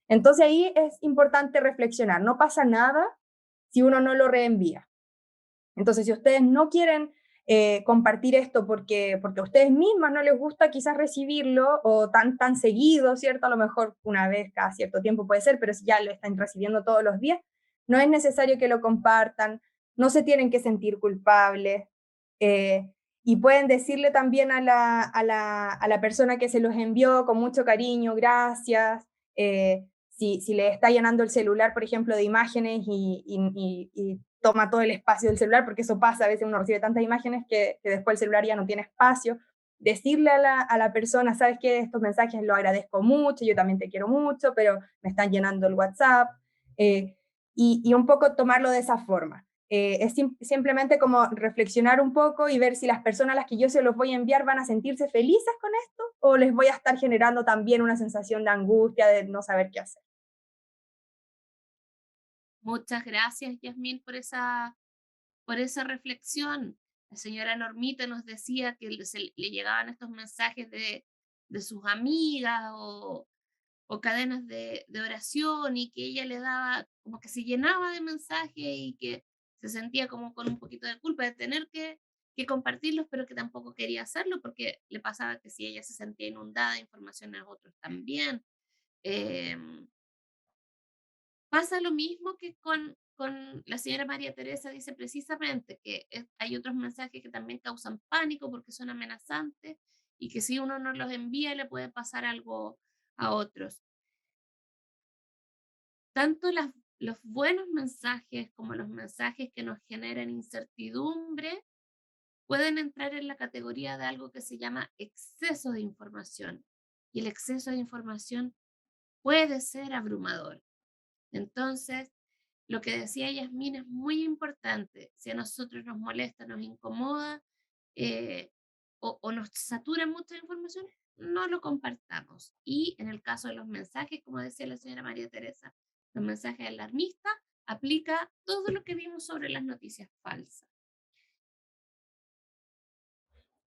Entonces ahí es importante reflexionar. No pasa nada si uno no lo reenvía. Entonces, si ustedes no quieren compartir esto porque a ustedes mismas no les gusta quizás recibirlo o tan seguido, ¿cierto? A lo mejor una vez cada cierto tiempo puede ser, pero si ya lo están recibiendo todos los días, no es necesario que lo compartan, no se tienen que sentir culpables y pueden decirle también a la persona que se los envió con mucho cariño, gracias. Si le está llenando el celular, por ejemplo, de imágenes y toma todo el espacio del celular, porque eso pasa, a veces uno recibe tantas imágenes que después el celular ya no tiene espacio, decirle a la persona, sabes que estos mensajes lo agradezco mucho, yo también te quiero mucho, pero me están llenando el WhatsApp, y un poco tomarlo de esa forma. Es simplemente como reflexionar un poco y ver si las personas a las que yo se los voy a enviar van a sentirse felices con esto o les voy a estar generando también una sensación de angustia, de no saber qué hacer. Muchas gracias, Yasmín, por esa reflexión. La señora Normita nos decía que le llegaban estos mensajes de sus amigas o cadenas de oración y que ella le daba, como que se llenaba de mensajes y que se sentía como con un poquito de culpa de tener que compartirlos, pero que tampoco quería hacerlo porque le pasaba que si ella se sentía inundada de información a otros también. Pasa lo mismo que con la señora María Teresa, dice precisamente que hay otros mensajes que también causan pánico porque son amenazantes y que si uno no los envía le puede pasar algo a otros. Tanto los buenos mensajes como los mensajes que nos generan incertidumbre pueden entrar en la categoría de algo que se llama exceso de información. Y el exceso de información puede ser abrumador. Entonces, lo que decía Yasmín es muy importante. Si a nosotros nos molesta, nos incomoda o nos satura mucha información, no lo compartamos. Y en el caso de los mensajes, como decía la señora María Teresa, los mensajes alarmistas, aplica todo lo que vimos sobre las noticias falsas.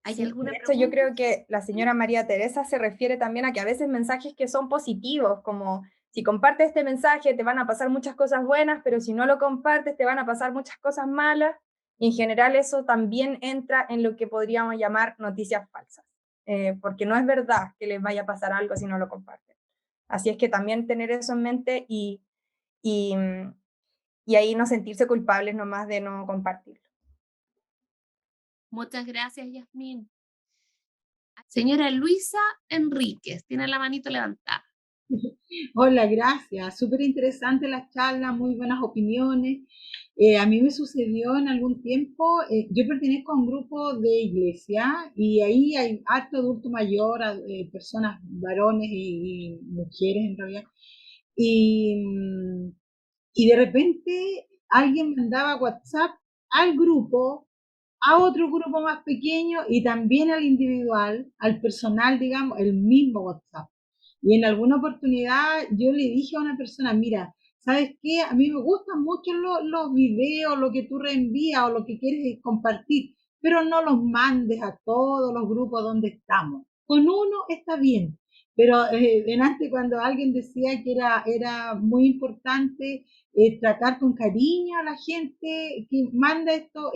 ¿Hay alguna de hecho, pregunta? yo creo que la señora María Teresa se refiere también a que a veces mensajes que son positivos, como si compartes este mensaje te van a pasar muchas cosas buenas, pero si no lo compartes te van a pasar muchas cosas malas, y en general eso también entra en lo que podríamos llamar noticias falsas, porque no es verdad que les vaya a pasar algo si no lo comparten. Así es que también tener eso en mente y ahí no sentirse culpables nomás de no compartirlo. Muchas gracias, Yasmín. Señora Luisa Enríquez, tiene la manito levantada. Hola, gracias. Súper interesante la charla, muy buenas opiniones. A mí me sucedió en algún tiempo, yo pertenezco a un grupo de iglesia y ahí hay harto adulto mayor, personas, varones y mujeres en realidad. Y de repente alguien mandaba WhatsApp al grupo, a otro grupo más pequeño y también al individual, al personal, digamos, el mismo WhatsApp. Y en alguna oportunidad yo le dije a una persona, mira, ¿sabes qué? A mí me gustan mucho los videos, lo que tú reenvías o lo que quieres compartir, pero no los mandes a todos los grupos donde estamos. Con uno está bien, pero delante cuando alguien decía que era muy importante tratar con cariño a la gente que manda estos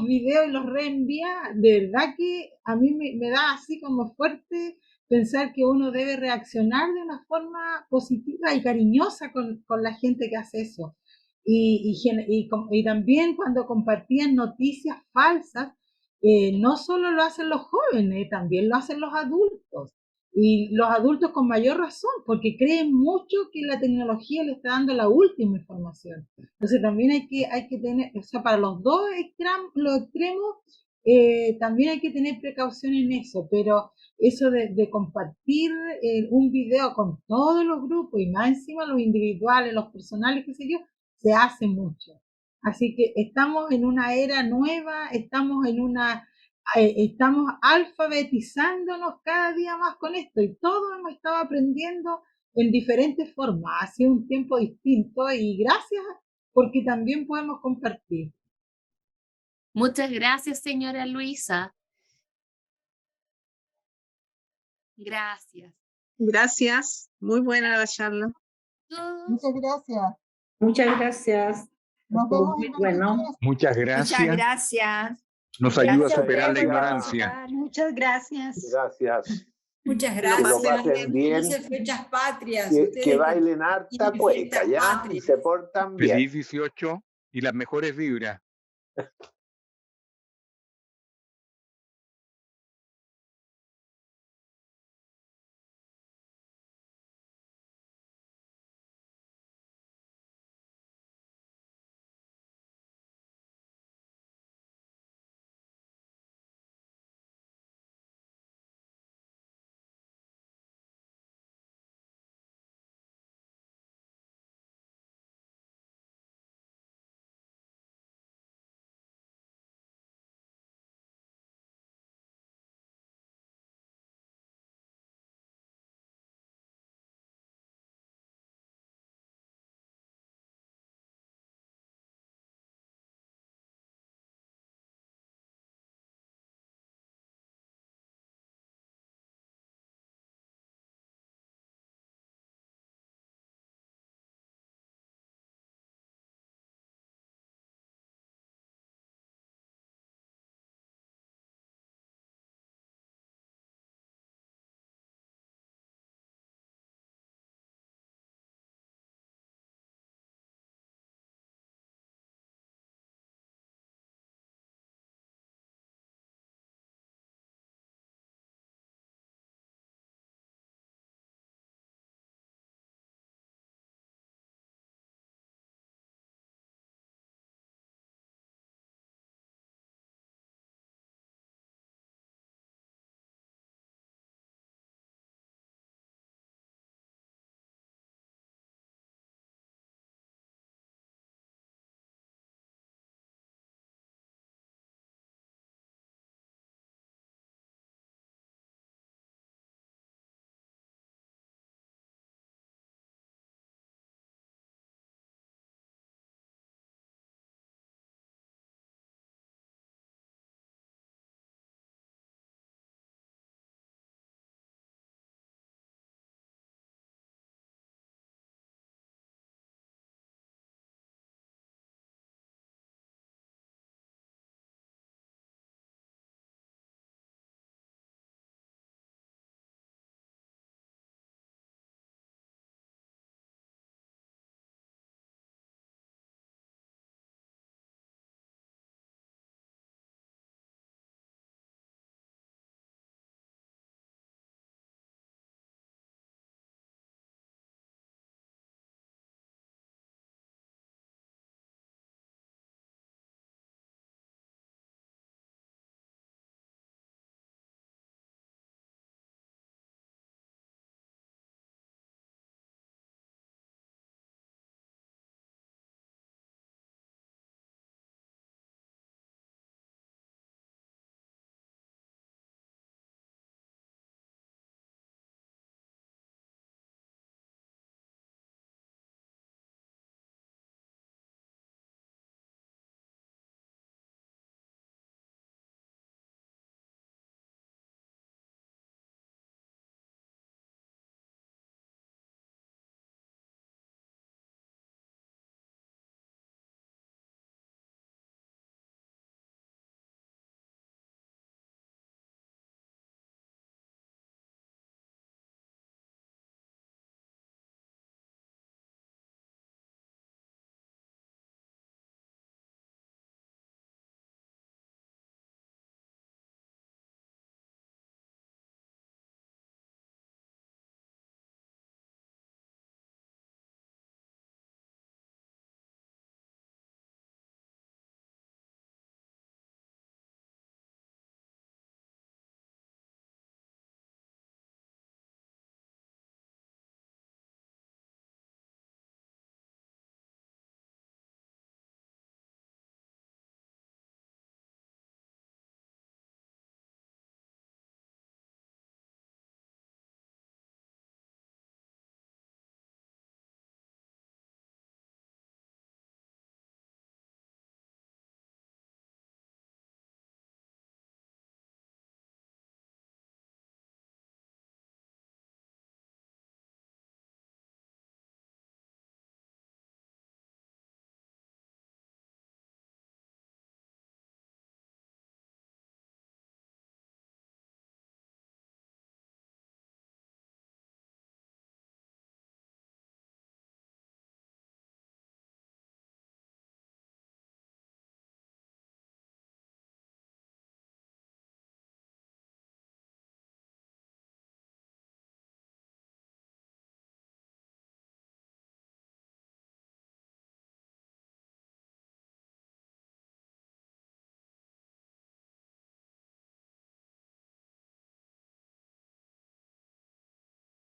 videos y los reenvía, de verdad que a mí me da así como fuerte pensar que uno debe reaccionar de una forma positiva y cariñosa con la gente que hace eso. Y también cuando compartían noticias falsas, no solo lo hacen los jóvenes, también lo hacen los adultos. Y los adultos con mayor razón, porque creen mucho que la tecnología le está dando la última información. Entonces también hay que tener, o sea, para los dos extremos, también hay que tener precaución en eso, pero eso de compartir un video con todos los grupos y más encima los individuales, los personales, qué sé yo, se hace mucho. Así que estamos en una era nueva, estamos alfabetizándonos cada día más con esto y todos hemos estado aprendiendo en diferentes formas. Ha sido un tiempo distinto y gracias porque también podemos compartir. Muchas gracias, señora Luisa. Gracias. Gracias. Muy buena la charla. Todos. Muchas gracias. Muchas gracias. Nos vemos Muy en bueno. Muchas gracias. Muchas gracias. Nos ayuda a Gracias a superar la ustedes por ignorancia. participar. Muchas gracias. Gracias. Muchas Que lo gracias. pasen bien. Felices fechas patrias. Que Ustedes bailen harta tienen cueca, fiestas ¿ya? Y patrias. se portan bien. Feliz 18 y las mejores vibras.